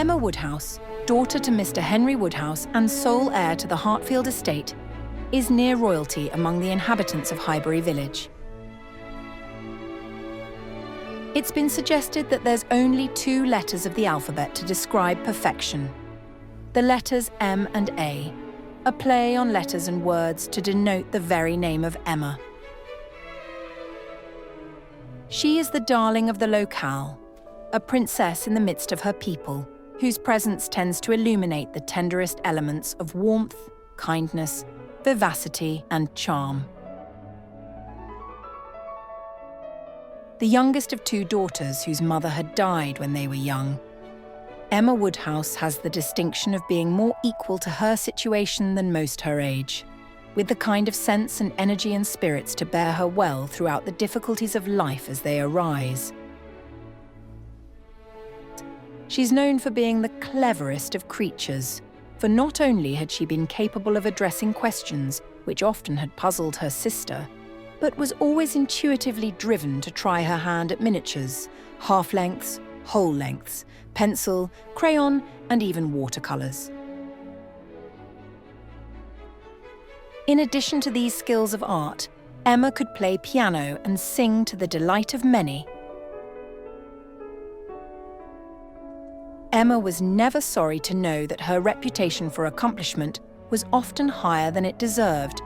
Emma Woodhouse, daughter to Mr. Henry Woodhouse and sole heir to the Hartfield estate, is near royalty among the inhabitants of Highbury Village. It's been suggested that there's only 2 letters of the alphabet to describe perfection. The letters M and A, a play on letters and words to denote the very name of Emma. She is the darling of the locale, a princess in the midst of her people, whose presence tends to illuminate the tenderest elements of warmth, kindness, vivacity, and charm. The youngest of 2 daughters whose mother had died when they were young, Emma Woodhouse has the distinction of being more equal to her situation than most her age, with the kind of sense and energy and spirits to bear her well throughout the difficulties of life as they arise. She's known for being the cleverest of creatures, for not only had she been capable of addressing questions which often had puzzled her sister, but was always intuitively driven to try her hand at miniatures, half-lengths, whole lengths, pencil, crayon, and even watercolours. In addition to these skills of art, Emma could play piano and sing to the delight of many. Emma was never sorry to know that her reputation for accomplishment was often higher than it deserved,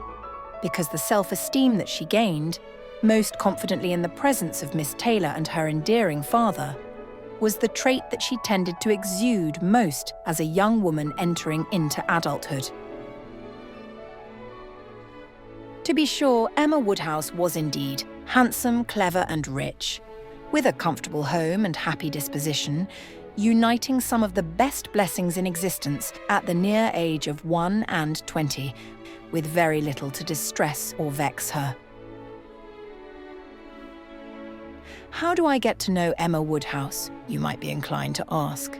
because the self-esteem that she gained, most confidently in the presence of Miss Taylor and her endearing father, was the trait that she tended to exude most as a young woman entering into adulthood. To be sure, Emma Woodhouse was indeed handsome, clever, and rich, with a comfortable home and happy disposition, uniting some of the best blessings in existence at the near age of 1 and 20, with very little to distress or vex her. How do I get to know Emma Woodhouse, you might be inclined to ask?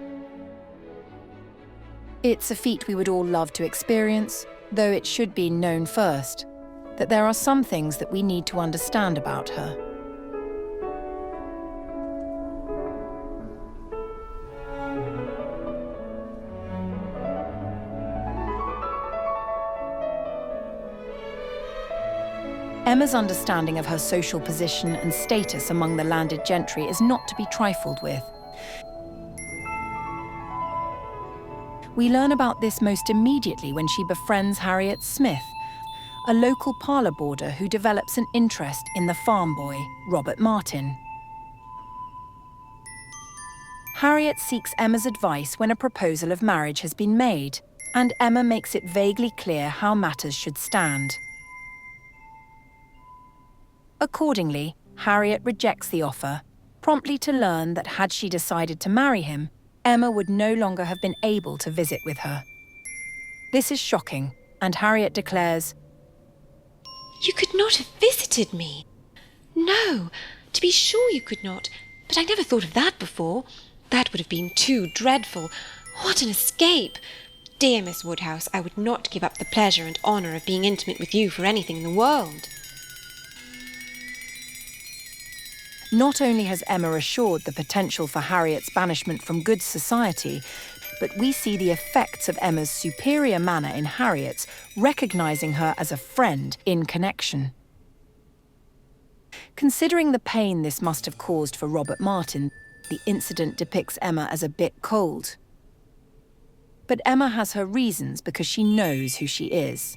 It's a feat we would all love to experience, though it should be known first that there are some things that we need to understand about her. Emma's understanding of her social position and status among the landed gentry is not to be trifled with. We learn about this most immediately when she befriends Harriet Smith, a local parlour boarder who develops an interest in the farm boy, Robert Martin. Harriet seeks Emma's advice when a proposal of marriage has been made, and Emma makes it vaguely clear how matters should stand. Accordingly, Harriet rejects the offer, promptly to learn that had she decided to marry him, Emma would no longer have been able to visit with her. This is shocking, and Harriet declares, "You could not have visited me. No, to be sure you could not, but I never thought of that before. That would have been too dreadful. What an escape! Dear Miss Woodhouse, I would not give up the pleasure and honour of being intimate with you for anything in the world." Not only has Emma assured the potential for Harriet's banishment from good society, but we see the effects of Emma's superior manner in Harriet's, recognising her as a friend in connection. Considering the pain this must have caused for Robert Martin, the incident depicts Emma as a bit cold. But Emma has her reasons because she knows who she is,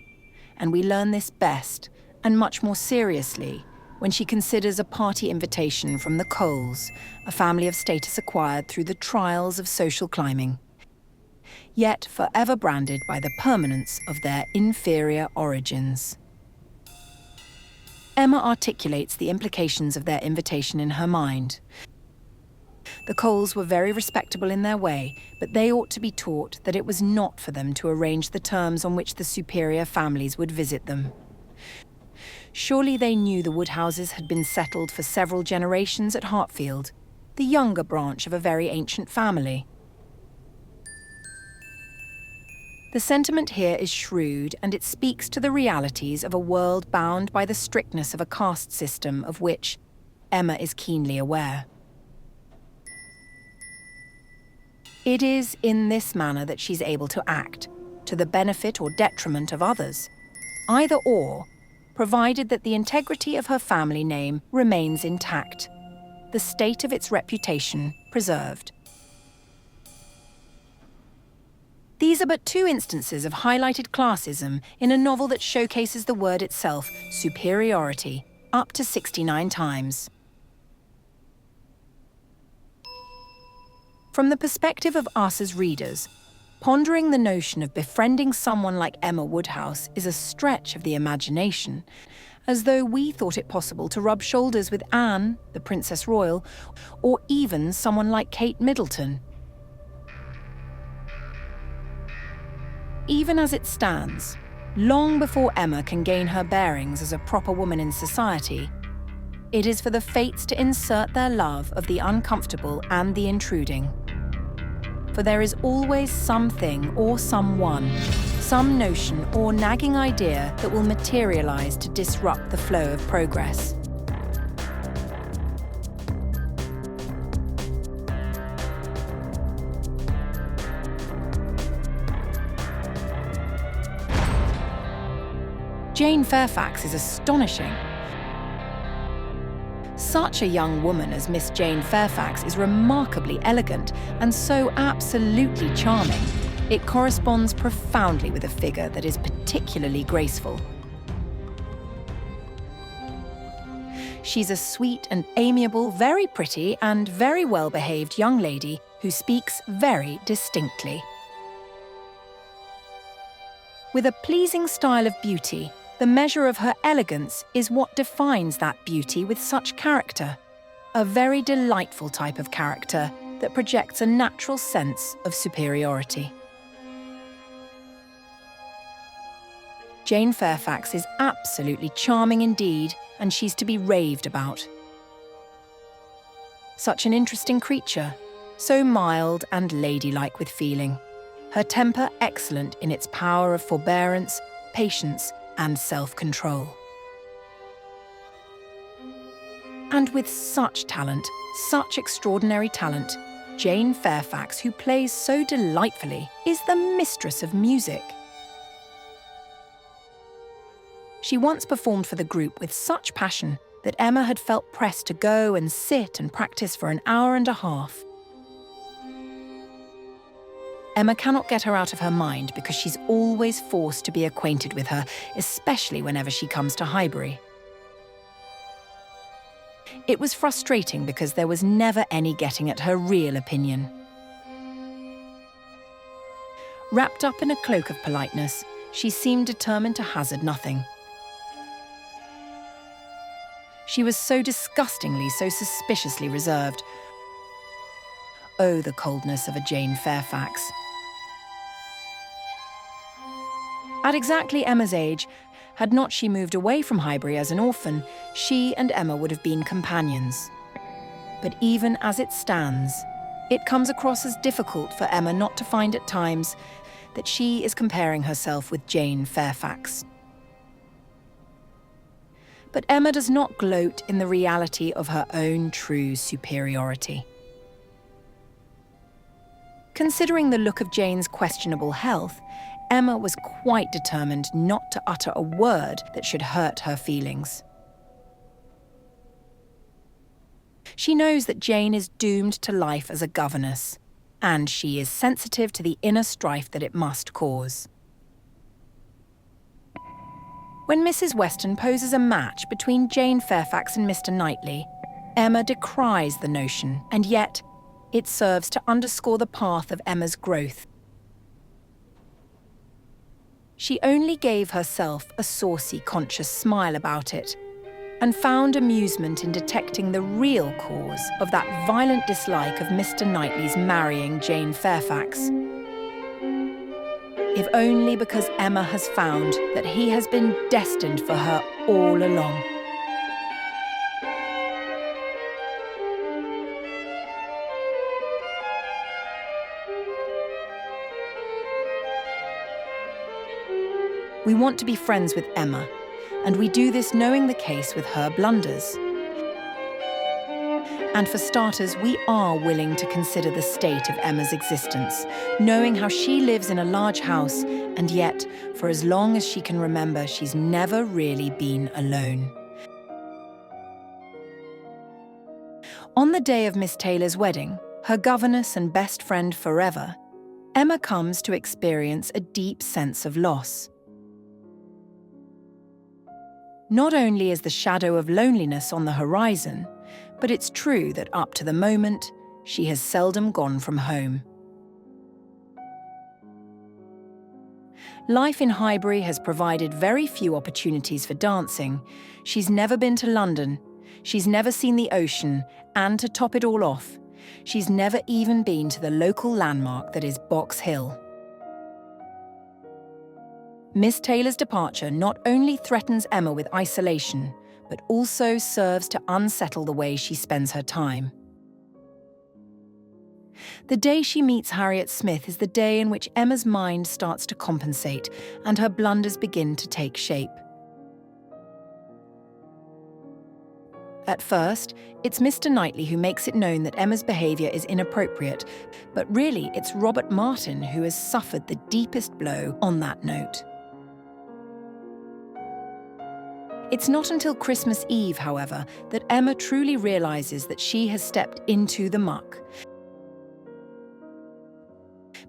and we learn this best, and much more seriously, when she considers a party invitation from the Coles, a family of status acquired through the trials of social climbing, yet forever branded by the permanence of their inferior origins. Emma articulates the implications of their invitation in her mind. The Coles were very respectable in their way, but they ought to be taught that it was not for them to arrange the terms on which the superior families would visit them. Surely they knew the Woodhouses had been settled for several generations at Hartfield, the younger branch of a very ancient family. The sentiment here is shrewd, and it speaks to the realities of a world bound by the strictness of a caste system of which Emma is keenly aware. It is in this manner that she's able to act, to the benefit or detriment of others. Either or, provided that the integrity of her family name remains intact, the state of its reputation preserved. These are but two instances of highlighted classism in a novel that showcases the word itself, superiority, up to 69 times. From the perspective of us as readers, pondering the notion of befriending someone like Emma Woodhouse is a stretch of the imagination, as though we thought it possible to rub shoulders with Anne, the Princess Royal, or even someone like Kate Middleton. Even as it stands, long before Emma can gain her bearings as a proper woman in society, it is for the fates to insert their love of the uncomfortable and the intruding. For there is always something or someone, some notion or nagging idea that will materialize to disrupt the flow of progress. Jane Fairfax is astonishing. Such a young woman as Miss Jane Fairfax is remarkably elegant and so absolutely charming. It corresponds profoundly with a figure that is particularly graceful. She's a sweet and amiable, very pretty and very well-behaved young lady who speaks very distinctly. With a pleasing style of beauty, the measure of her elegance is what defines that beauty with such character. A very delightful type of character that projects a natural sense of superiority. Jane Fairfax is absolutely charming indeed, and she's to be raved about. Such an interesting creature, so mild and ladylike with feeling. Her temper excellent in its power of forbearance, patience, and self-control. And with such talent, such extraordinary talent, Jane Fairfax, who plays so delightfully, is the mistress of music. She once performed for the group with such passion that Emma had felt pressed to go and sit and practice for an hour and a half. Emma cannot get her out of her mind because she's always forced to be acquainted with her, especially whenever she comes to Highbury. It was frustrating because there was never any getting at her real opinion. Wrapped up in a cloak of politeness, she seemed determined to hazard nothing. She was so disgustingly, so suspiciously reserved. Oh, the coldness of a Jane Fairfax. At exactly Emma's age, had not she moved away from Highbury as an orphan, she and Emma would have been companions. But even as it stands, it comes across as difficult for Emma not to find at times that she is comparing herself with Jane Fairfax. But Emma does not gloat in the reality of her own true superiority. Considering the look of Jane's questionable health, Emma was quite determined not to utter a word that should hurt her feelings. She knows that Jane is doomed to life as a governess, and she is sensitive to the inner strife that it must cause. When Mrs. Weston poses a match between Jane Fairfax and Mr. Knightley, Emma decries the notion, and yet it serves to underscore the path of Emma's growth. She only gave herself a saucy, conscious smile about it, and found amusement in detecting the real cause of that violent dislike of Mr. Knightley's marrying Jane Fairfax. If only because Emma has found that he has been destined for her all along. We want to be friends with Emma, and we do this knowing the case with her blunders. And for starters, we are willing to consider the state of Emma's existence, knowing how she lives in a large house, and yet, for as long as she can remember, she's never really been alone. On the day of Miss Taylor's wedding, her governess and best friend forever, Emma comes to experience a deep sense of loss. Not only is the shadow of loneliness on the horizon, but it's true that up to the moment, she has seldom gone from home. Life in Highbury has provided very few opportunities for dancing. She's never been to London, she's never seen the ocean, and to top it all off, she's never even been to the local landmark that is Box Hill. Miss Taylor's departure not only threatens Emma with isolation, but also serves to unsettle the way she spends her time. The day she meets Harriet Smith is the day in which Emma's mind starts to compensate and her blunders begin to take shape. At first, it's Mr. Knightley who makes it known that Emma's behaviour is inappropriate, but really it's Robert Martin who has suffered the deepest blow on that note. It's not until Christmas Eve, however, that Emma truly realises that she has stepped into the muck.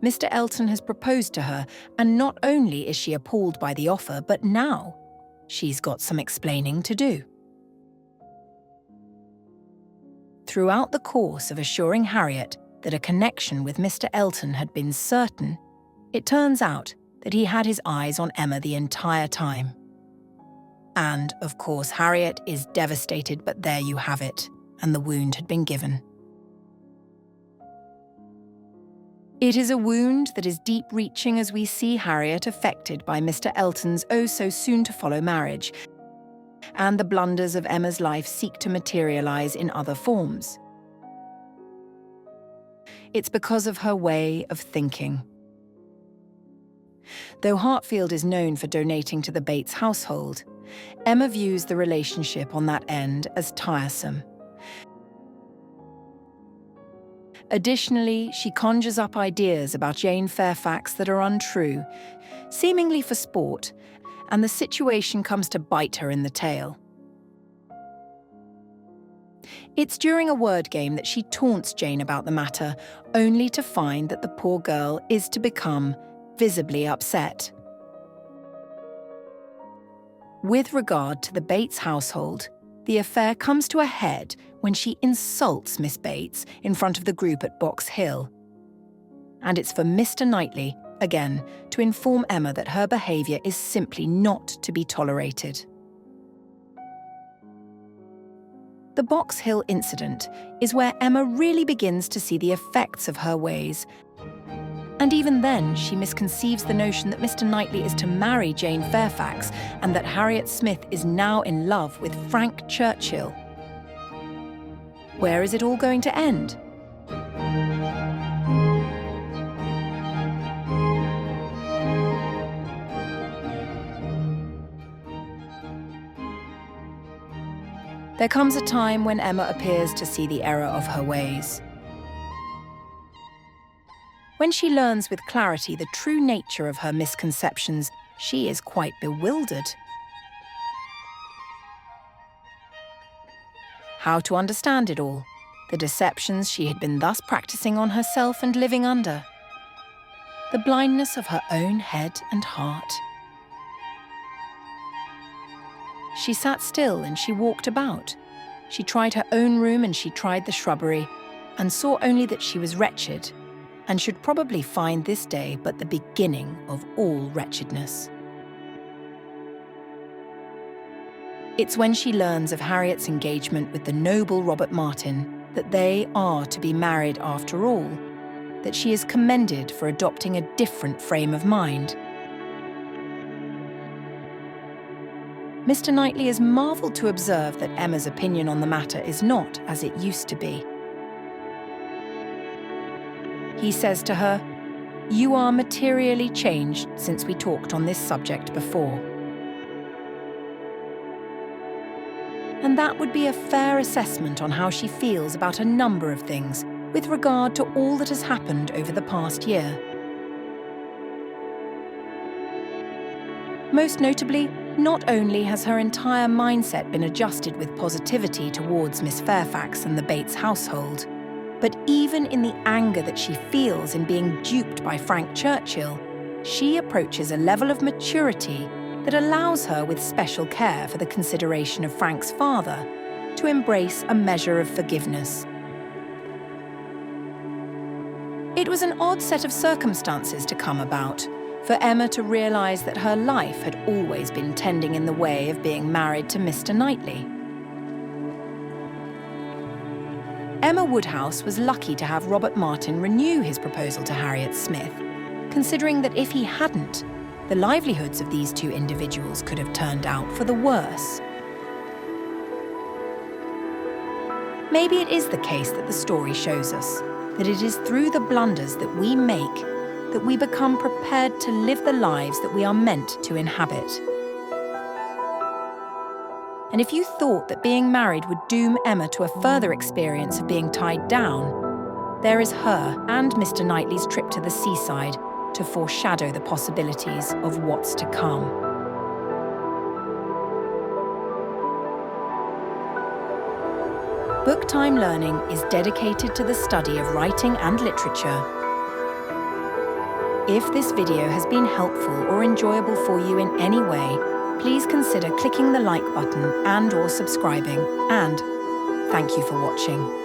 Mr. Elton has proposed to her, and not only is she appalled by the offer, but now she's got some explaining to do. Throughout the course of assuring Harriet that a connection with Mr. Elton had been certain, it turns out that he had his eyes on Emma the entire time. And, of course, Harriet is devastated, but there you have it, and the wound had been given. It is a wound that is deep-reaching as we see Harriet affected by Mr. Elton's oh-so-soon-to-follow marriage, and the blunders of Emma's life seek to materialise in other forms. It's because of her way of thinking. Though Hartfield is known for donating to the Bates household, Emma views the relationship on that end as tiresome. Additionally, she conjures up ideas about Jane Fairfax that are untrue, seemingly for sport, and the situation comes to bite her in the tail. It's during a word game that she taunts Jane about the matter, only to find that the poor girl is to become visibly upset. With regard to the Bates household, the affair comes to a head when she insults Miss Bates in front of the group at Box Hill. And it's for Mr. Knightley, again, to inform Emma that her behaviour is simply not to be tolerated. The Box Hill incident is where Emma really begins to see the effects of her ways. And even then, she misconceives the notion that Mr. Knightley is to marry Jane Fairfax and that Harriet Smith is now in love with Frank Churchill. Where is it all going to end? There comes a time when Emma appears to see the error of her ways. When she learns with clarity the true nature of her misconceptions, she is quite bewildered. How to understand it all, the deceptions she had been thus practicing on herself and living under, the blindness of her own head and heart. She sat still and she walked about. She tried her own room and she tried the shrubbery, and saw only that she was wretched, and should probably find this day but the beginning of all wretchedness. It's when she learns of Harriet's engagement with the noble Robert Martin, that they are to be married after all, that she is commended for adopting a different frame of mind. Mr. Knightley is marvelled to observe that Emma's opinion on the matter is not as it used to be. He says to her, "You are materially changed since we talked on this subject before." And that would be a fair assessment on how she feels about a number of things with regard to all that has happened over the past year. Most notably, not only has her entire mindset been adjusted with positivity towards Miss Fairfax and the Bates household, but even in the anger that she feels in being duped by Frank Churchill, she approaches a level of maturity that allows her, with special care for the consideration of Frank's father, to embrace a measure of forgiveness. It was an odd set of circumstances to come about, for Emma to realise that her life had always been tending in the way of being married to Mr. Knightley. Emma Woodhouse was lucky to have Robert Martin renew his proposal to Harriet Smith, considering that if he hadn't, the livelihoods of these two individuals could have turned out for the worse. Maybe it is the case that the story shows us, that it is through the blunders that we make that we become prepared to live the lives that we are meant to inhabit. And if you thought that being married would doom Emma to a further experience of being tied down, there is her and Mr. Knightley's trip to the seaside to foreshadow the possibilities of what's to come. Book Time Learning is dedicated to the study of writing and literature. If this video has been helpful or enjoyable for you in any way, please consider clicking the like button and/or subscribing, and thank you for watching.